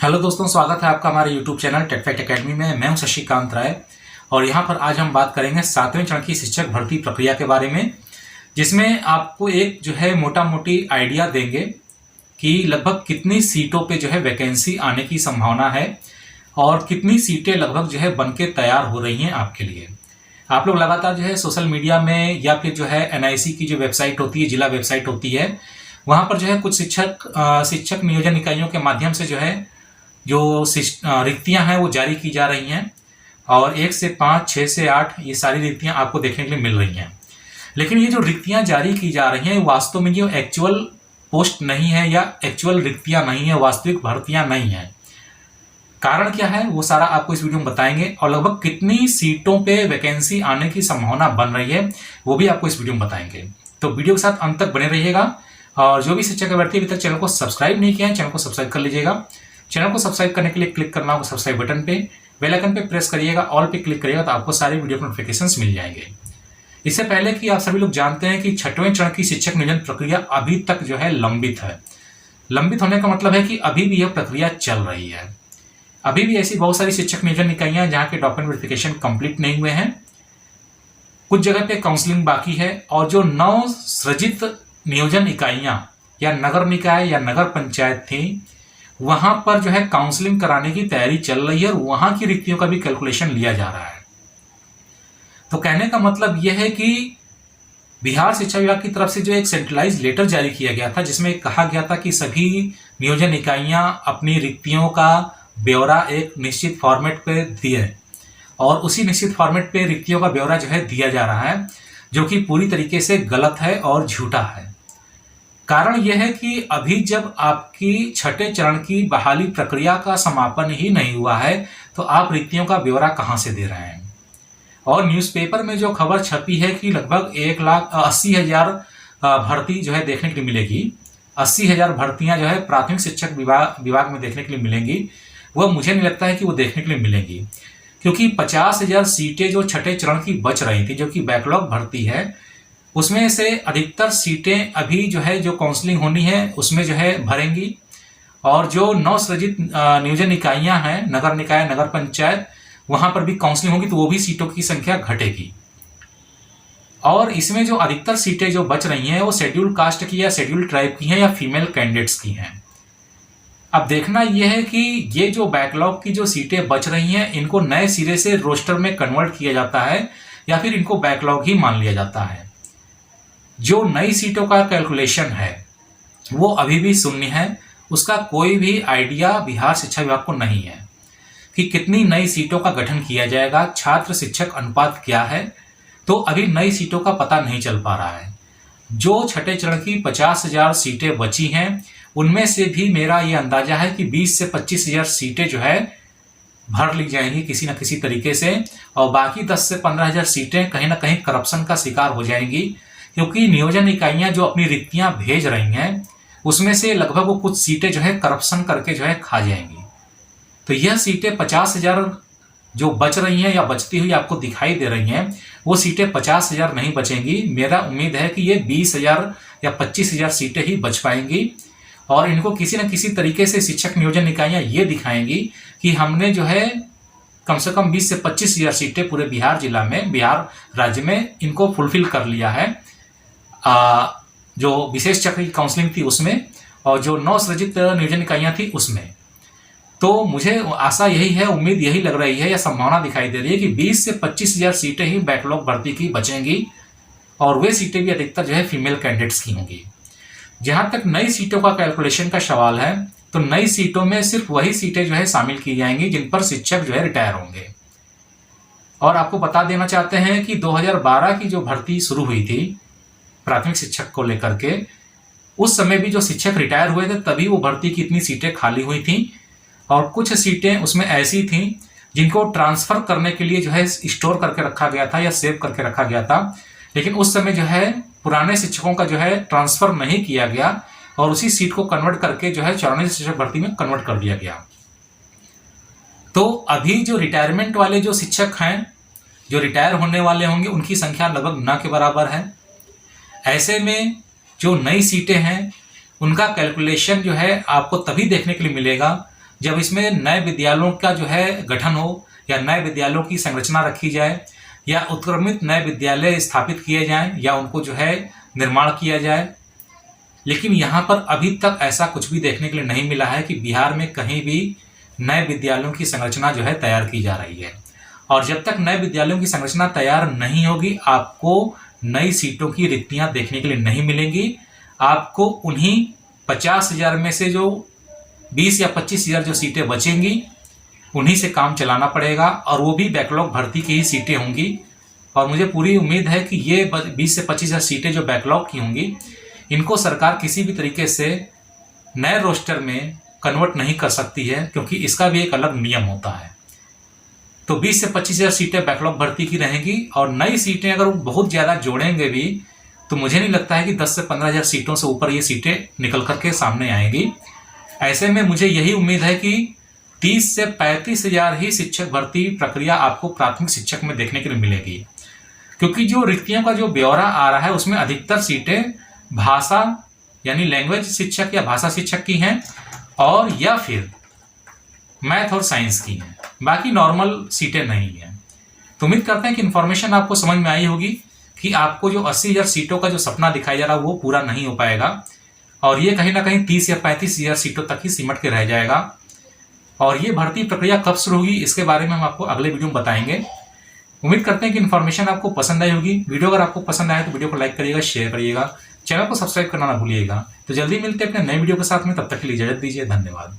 Hello दोस्तों, स्वागत है आपका हमारे यूट्यूब चैनल टेकफैक्ट एकेडमी में। मैं हूं शशिकांत राय और यहां पर आज हम बात करेंगे 7वें चरण की शिक्षक भर्ती प्रक्रिया के बारे में, जिसमें आपको एक जो है मोटा मोटी आइडिया देंगे कि लगभग कितनी सीटों पे जो है वैकेंसी आने की संभावना है और कितनी सीटें लगभग जो है बन के तैयार हो रही हैं आपके लिए। आप लोग लगातार जो है सोशल मीडिया में या फिर जो है एनआईसी की जो वेबसाइट होती है, जिला वेबसाइट होती है, वहां पर जो है कुछ शिक्षक नियोजन इकाइयों के माध्यम से जो है जो रिक्तियां हैं वो जारी की जा रही हैं और 1 से 5, 6 से 8 ये सारी रिक्तियां आपको देखने के लिए मिल रही हैं। लेकिन ये जो रिक्तियां जारी की जा रही हैं वास्तव में ये एक्चुअल पोस्ट नहीं है या एक्चुअल रिक्तियां नहीं है, वास्तविक भर्तियां नहीं है। कारण क्या है वो सारा आपको इस वीडियो में बताएंगे और लगभग कितनी सीटों पे वैकेंसी आने की संभावना बन रही है वो भी आपको इस वीडियो में बताएंगे। तो वीडियो के साथ अंत तक बने रहिएगा और जो भी शिक्षक अभ्यर्थी अभी तक चैनल को सब्सक्राइब नहीं किया है चैनल को सब्सक्राइब कर लीजिएगा। चैनल को सब्सक्राइब करने के लिए क्लिक करना होगा सब्सक्राइब बटन पे, बेल आइकन पे प्रेस करिएगा, ऑल पे क्लिक करिएगा तो आपको सारे वीडियो के नोटिफिकेशंस मिल जाएंगे। इससे पहले कि आप सभी लोग जानते हैं कि 6वें चरण की शिक्षक नियोजन प्रक्रिया अभी तक जो है लंबित है। लंबित होने का मतलब है कि अभी भी यह प्रक्रिया चल रही है। अभी भी ऐसी बहुत सारी शिक्षक नियोजन इकाइयां जहां के डॉक्यूमेंट वेरिफिकेशन कंप्लीट नहीं हुए हैं, कुछ जगह पे काउंसलिंग बाकी है और जो नव सृजित नियोजन इकाइयां या नगर निकाय या नगर पंचायत थी वहां पर जो है काउंसलिंग कराने की तैयारी चल रही है और वहां की रिक्तियों का भी कैलकुलेशन लिया जा रहा है। तो कहने का मतलब यह है कि बिहार शिक्षा विभाग की तरफ से जो एक सेंट्रलाइज लेटर जारी किया गया था जिसमें कहा गया था कि सभी नियोजन इकाइयां अपनी रिक्तियों का ब्यौरा एक निश्चित फॉर्मेट पे दिए और उसी निश्चित फॉर्मेट पे रिक्तियों का ब्यौरा जो है दिया जा रहा है, जो कि पूरी तरीके से गलत है और झूठा है। कारण यह है कि अभी जब आपकी 6ठे चरण की बहाली प्रक्रिया का समापन ही नहीं हुआ है तो आप रिक्तियों का ब्यौरा कहां से दे रहे हैं। और न्यूज़पेपर में जो खबर छपी है कि लगभग 1,80,000 भर्ती जो है देखने के लिए मिलेगी, 80,000 भर्तियां जो है प्राथमिक शिक्षक विभाग में देखने के लिए मिलेंगी, वह मुझे नहीं लगता है कि वो देखने के लिए मिलेंगी, क्योंकि 50,000 सीटें जो 6ठे चरण की बच रही थी जो कि बैकलॉग भर्ती है, उसमें से अधिकतर सीटें अभी जो है जो काउंसलिंग होनी है उसमें जो है भरेंगी और जो नवसृजित नियोजन इकाइयां हैं नगर निकाय नगर पंचायत वहां पर भी काउंसलिंग होगी तो वो भी सीटों की संख्या घटेगी। और इसमें जो अधिकतर सीटें जो बच रही हैं वो शेड्यूल कास्ट की या शेड्यूल ट्राइब की हैं या फीमेल कैंडिडेट्स की हैं। अब देखना यह है कि ये जो बैकलॉग की जो सीटें बच रही हैं इनको नए सिरे से रोस्टर में कन्वर्ट किया जाता है या फिर इनको बैकलॉग ही मान लिया जाता है। जो नई सीटों का कैलकुलेशन है वो अभी भी शून्य है, उसका कोई भी आइडिया बिहार शिक्षा विभाग को नहीं है कि कितनी नई सीटों का गठन किया जाएगा, छात्र शिक्षक अनुपात क्या है, तो अभी नई सीटों का पता नहीं चल पा रहा है। जो 6ठे चरण की 50,000 सीटें बची हैं उनमें से भी मेरा ये अंदाजा है कि 20 से 25,000 सीटें जो है भर ली जाएंगी किसी न किसी तरीके से और बाकी 10 से 15,000 सीटें कहीं ना कहीं करप्शन का शिकार हो जाएंगी, क्योंकि नियोजन इकाइयां जो अपनी रिक्तियां भेज रही हैं उसमें से लगभग वो कुछ सीटें जो है करप्शन करके जो है खा जाएंगी। तो यह सीटें 50,000 जो बच रही हैं या बचती हुई आपको दिखाई दे रही हैं वो सीटें 50,000 नहीं बचेंगी। मेरा उम्मीद है कि ये 20,000 या 25,000 सीटें ही बच पाएंगी और इनको किसी न किसी तरीके से शिक्षक नियोजन इकाइयां ये दिखाएंगी कि हमने जो है कम से कम 20 से 25,000 सीटें पूरे बिहार जिला में बिहार राज्य में इनको फुलफिल कर लिया है, जो विशेष चक्र की काउंसलिंग थी उसमें और जो नवसृजित नियोजन इकाइयां थी उसमें। तो मुझे आशा यही है, उम्मीद यही लग रही है या संभावना दिखाई दे रही है कि 20 से 25,000 सीटें ही बैकलॉग भर्ती की बचेंगी और वे सीटें भी अधिकतर जो है फीमेल कैंडिडेट्स की होंगी। जहां तक नई सीटों का कैलकुलेशन का सवाल है तो नई सीटों में सिर्फ वही सीटें जो है शामिल की जाएंगी जिन पर शिक्षक जो है रिटायर होंगे। और आपको बता देना चाहते हैं कि 2012 की जो भर्ती शुरू हुई थी प्राथमिक शिक्षक को लेकर के, उस समय भी जो शिक्षक रिटायर हुए थे तभी वो भर्ती की इतनी सीटें खाली हुई थी और कुछ सीटें उसमें ऐसी थी जिनको ट्रांसफर करने के लिए जो है स्टोर करके रखा गया था या सेव करके रखा गया था, लेकिन उस समय जो है पुराने शिक्षकों का जो है ट्रांसफर नहीं किया गया और उसी सीट को कन्वर्ट करके जो है 94 शिक्षक भर्ती में कन्वर्ट कर दिया गया। तो अभी जो रिटायरमेंट वाले जो शिक्षक हैं जो रिटायर होने वाले होंगे उनकी संख्या लगभग न के बराबर है। ऐसे में जो नई सीटें हैं उनका कैलकुलेशन जो है आपको तभी देखने के लिए मिलेगा जब इसमें नए विद्यालयों का जो है गठन हो, या नए विद्यालयों की संरचना रखी जाए, या उत्क्रमित नए विद्यालय स्थापित किए जाएं, या उनको जो है निर्माण किया जाए। लेकिन यहाँ पर अभी तक ऐसा कुछ भी देखने के लिए नहीं मिला है कि बिहार में कहीं भी नए विद्यालयों की संरचना जो है तैयार की जा रही है। और जब तक नए विद्यालयों की संरचना तैयार नहीं होगी, आपको नई सीटों की रिक्तियां देखने के लिए नहीं मिलेंगी। आपको उन्हीं 50,000 में से जो 20 या 25,000 जो सीटें बचेंगी, उन्हीं से काम चलाना पड़ेगा, और वो भी बैकलॉग भर्ती की ही सीटें होंगी। और मुझे पूरी उम्मीद है कि ये 20 से 25,000 सीटें जो बैकलॉग की होंगी, इनको सरकार किसी भी तरीके से नए रोस्टर में कन्वर्ट नहीं कर सकती है, क्योंकि इसका भी एक अलग नियम होता है। तो 20 से 25,000 सीटें बैकलॉग भर्ती की रहेंगी, और नई सीटें अगर बहुत ज़्यादा जोड़ेंगे भी तो मुझे नहीं लगता है कि 10 से 15,000 सीटों से ऊपर ये सीटें निकल करके सामने आएंगी। ऐसे में मुझे यही उम्मीद है कि 30 से 35,000 ही शिक्षक भर्ती प्रक्रिया आपको प्राथमिक शिक्षक में देखने के लिए मिलेगी, क्योंकि जो रिक्तियों का जो ब्यौरा आ रहा है उसमें अधिकतर सीटें भाषा यानी लैंग्वेज शिक्षक या भाषा शिक्षक की हैं, और या फिर मैथ और साइंस की हैं। बाकी नॉर्मल सीटें नहीं हैं। तो उम्मीद करते हैं कि इन्फॉर्मेशन आपको समझ में आई होगी कि आपको जो 80,000 सीटों का जो सपना दिखाई जा रहा है वो पूरा नहीं हो पाएगा, और ये कहीं ना कहीं 30 या 35,000 सीटों तक ही सिमट के रह जाएगा। और ये भर्ती प्रक्रिया कब शुरू होगी इसके बारे में हम आपको अगले वीडियो में बताएंगे। उम्मीद करते हैं कि इन्फॉर्मेशन आपको पसंद आई होगी। वीडियो अगर आपको पसंद आए तो वीडियो को लाइक करिएगा, शेयर करिएगा, चैनल को सब्सक्राइब करना ना भूलिएगा। तो जल्दी मिलते हैं अपने नए वीडियो के साथ में, तब तक के लिए इजाजत दीजिए। धन्यवाद।